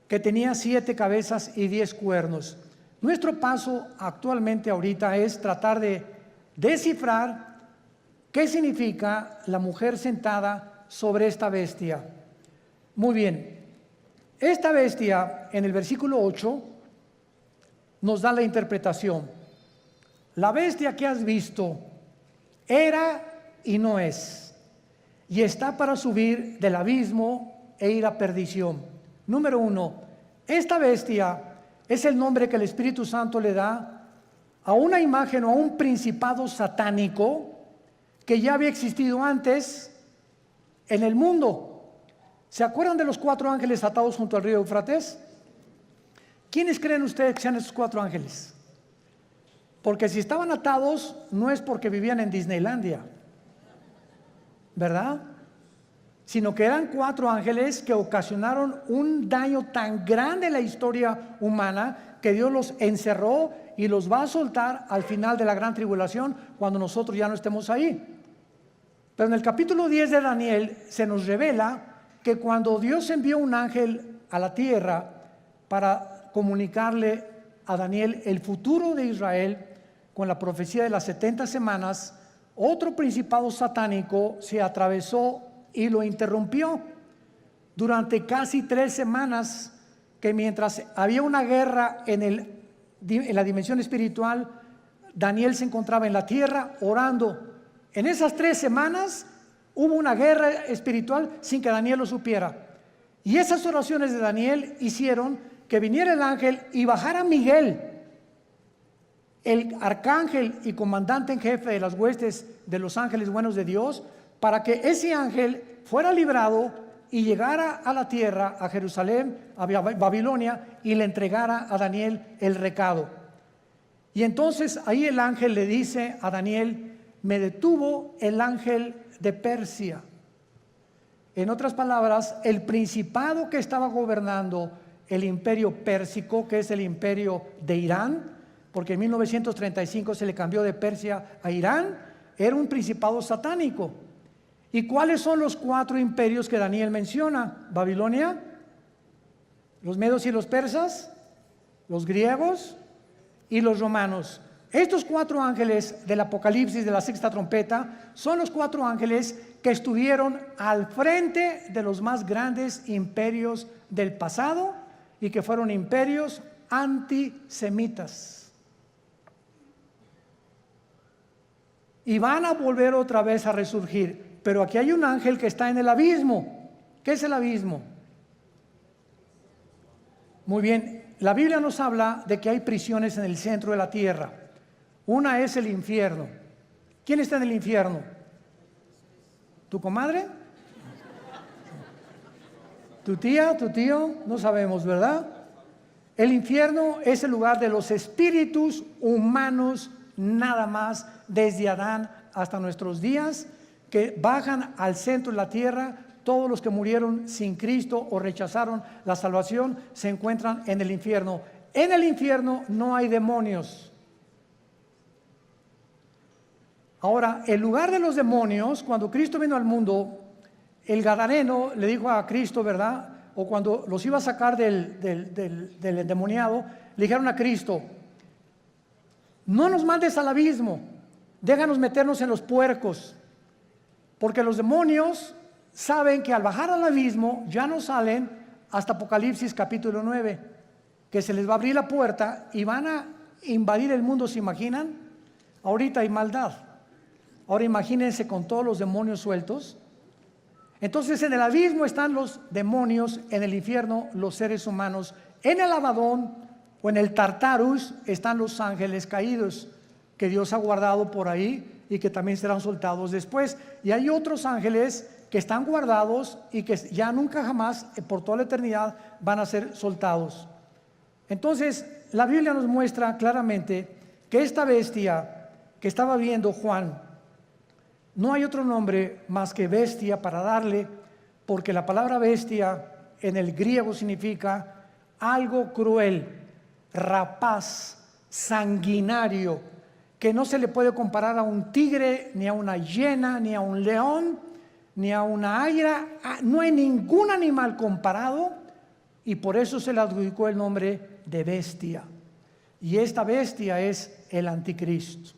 que tenía 7 cabezas y 10 cuernos. Nuestro paso actualmente ahorita es tratar de descifrar qué significa la mujer sentada sobre esta bestia. Muy bien, esta bestia en el versículo 8 nos da la interpretación. La bestia que has visto era y no es, y está para subir del abismo e ir a perdición. Número 1, esta bestia es el nombre que el Espíritu Santo le da a una imagen o a un principado satánico que ya había existido antes en el mundo. ¿Se acuerdan de los 4 ángeles atados junto al río Éufrates? ¿Quiénes creen ustedes que sean esos 4 ángeles? Porque si estaban atados no es porque vivían en Disneylandia, ¿verdad? Sino que eran 4 ángeles que ocasionaron un daño tan grande en la historia humana que Dios los encerró y los va a soltar al final de la gran tribulación, cuando nosotros ya no estemos ahí. Pero en el capítulo 10 de Daniel se nos revela que cuando Dios envió un ángel a la tierra para comunicarle a Daniel el futuro de Israel con la profecía de las 70 semanas, otro principado satánico se atravesó y lo interrumpió durante casi 3 semanas, que mientras había una guerra en la dimensión espiritual, Daniel se encontraba en la tierra orando. En esas 3 semanas hubo una guerra espiritual sin que Daniel lo supiera. Y esas oraciones de Daniel hicieron que viniera el ángel y bajara Miguel, el arcángel y comandante en jefe de las huestes de los ángeles buenos de Dios, para que ese ángel fuera librado y llegara a la tierra, a Jerusalén, a Babilonia, y le entregara a Daniel el recado. Y entonces ahí el ángel le dice a Daniel: me detuvo el ángel de Persia. En otras palabras, el principado que estaba gobernando el imperio pérsico, que es el imperio de Irán, porque en 1935 se le cambió de Persia a Irán, era un principado satánico. ¿Y cuáles son los 4 imperios que Daniel menciona? Babilonia, los medos y los persas, los griegos y los romanos. Estos 4 ángeles del Apocalipsis de la 6ª trompeta son los 4 ángeles que estuvieron al frente de los más grandes imperios del pasado y que fueron imperios antisemitas. Y van a volver otra vez a resurgir. Pero aquí hay un ángel que está en el abismo. ¿Qué es el abismo? Muy bien, la Biblia nos habla de que hay prisiones en el centro de la tierra. Una es el infierno. ¿Quién está en el infierno? ¿Tu comadre? ¿Tu tía, tu tío? No sabemos, ¿verdad? El infierno es el lugar de los espíritus humanos, nada más, desde Adán hasta nuestros días, que bajan al centro de la tierra. Todos los que murieron sin Cristo o rechazaron la salvación se encuentran en el infierno. En el infierno no hay demonios. Ahora, el lugar de los demonios, cuando Cristo vino al mundo, el gadareno le dijo a Cristo, ¿verdad? O cuando los iba a sacar del endemoniado, le dijeron a Cristo: no nos mandes al abismo, déjanos meternos en los puercos, porque los demonios saben que al bajar al abismo ya no salen hasta Apocalipsis capítulo 9, que se les va a abrir la puerta y van a invadir el mundo. ¿Se imaginan? Ahorita hay maldad. Ahora imagínense con todos los demonios sueltos. Entonces en el abismo están los demonios, en el infierno los seres humanos, en el Abadón o en el Tartarus están los ángeles caídos que Dios ha guardado por ahí y que también serán soltados después. Y hay otros ángeles que están guardados y que ya nunca jamás, por toda la eternidad, van a ser soltados. Entonces la Biblia nos muestra claramente que esta bestia que estaba viendo Juan, no hay otro nombre más que bestia para darle, porque la palabra bestia en el griego significa algo cruel, rapaz, sanguinario, que no se le puede comparar a un tigre, ni a una hiena, ni a un león, ni a una águila. No hay ningún animal comparado, y por eso se le adjudicó el nombre de bestia. Y esta bestia es el anticristo.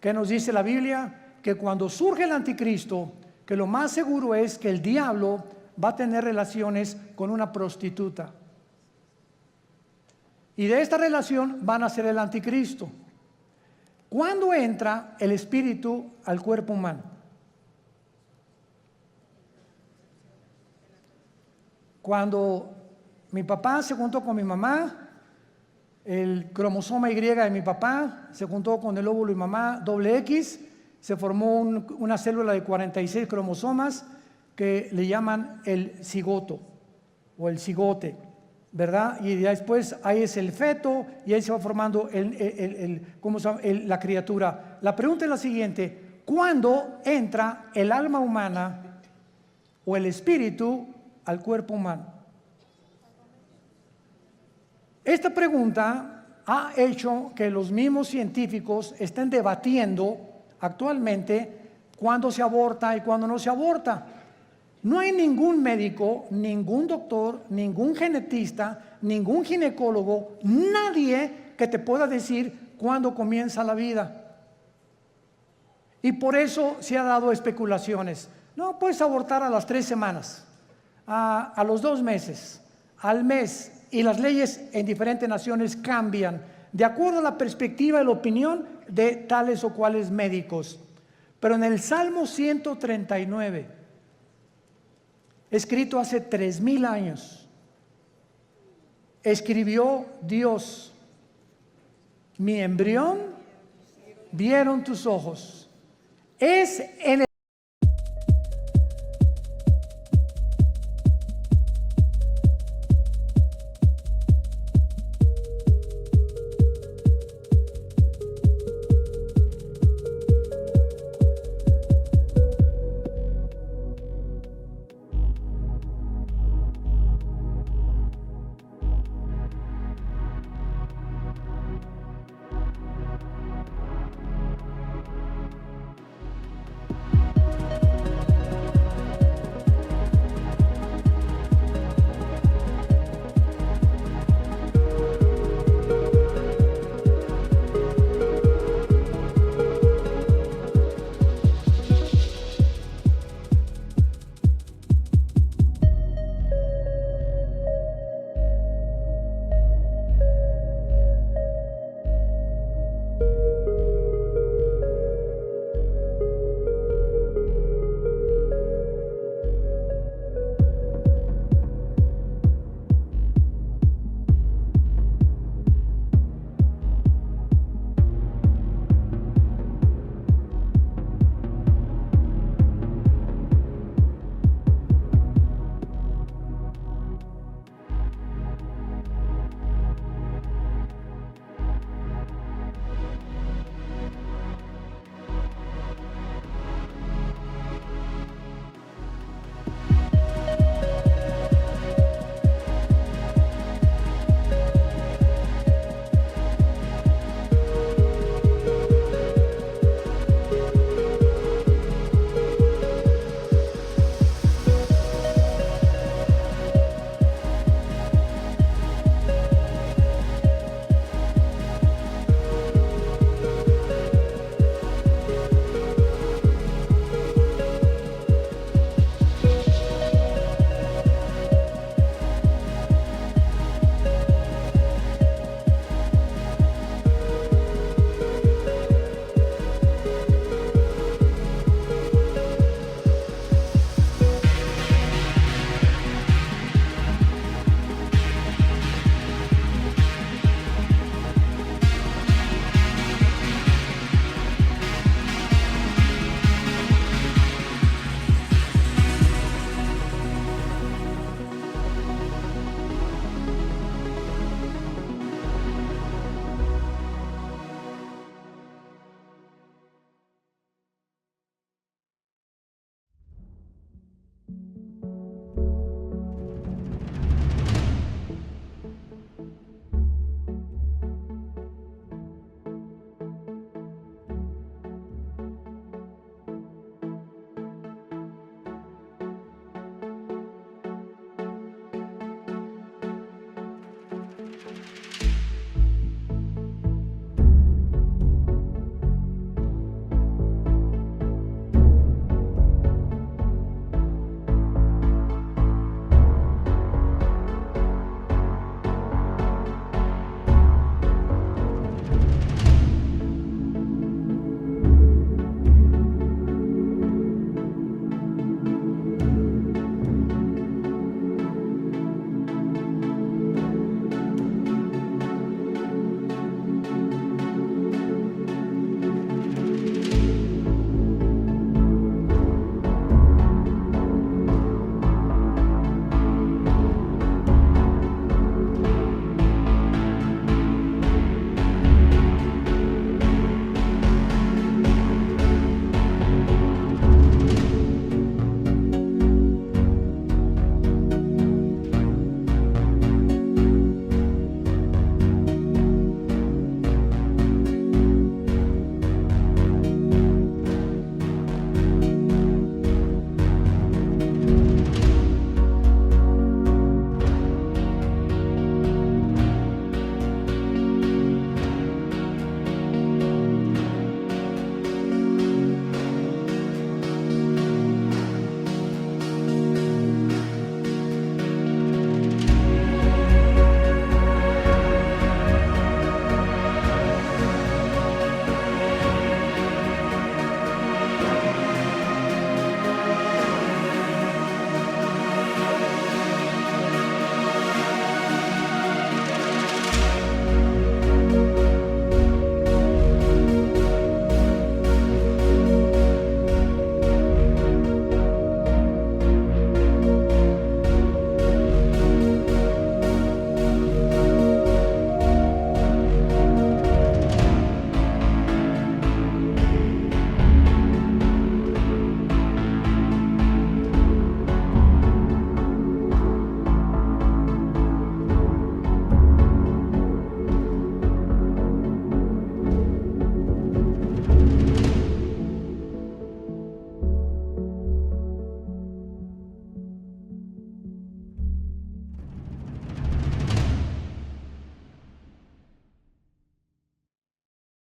¿Qué nos dice la Biblia? Que cuando surge el anticristo, que lo más seguro es que el diablo va a tener relaciones con una prostituta. Y de esta relación van a ser el anticristo. ¿Cuándo entra el espíritu al cuerpo humano? Cuando mi papá se juntó con mi mamá, el cromosoma Y de mi papá se juntó con el óvulo de mi mamá, doble X, se formó una célula de 46 cromosomas que le llaman el cigoto o el cigote, ¿verdad? Y después ahí es el feto y ahí se va formando la criatura. La pregunta es la siguiente: ¿cuándo entra el alma humana o el espíritu al cuerpo humano? Esta pregunta ha hecho que los mismos científicos estén debatiendo actualmente cuándo se aborta y cuándo no se aborta. No hay ningún médico, ningún doctor, ningún genetista, ningún ginecólogo, nadie que te pueda decir cuándo comienza la vida. Y por eso se ha dado especulaciones. No, puedes abortar a las 3 semanas, a los 2 meses, al mes. Y las leyes en diferentes naciones cambian de acuerdo a la perspectiva y la opinión de tales o cuales médicos. Pero en el Salmo 139, escrito hace 3000 años, escribió Dios: mi embrión vieron tus ojos. Es en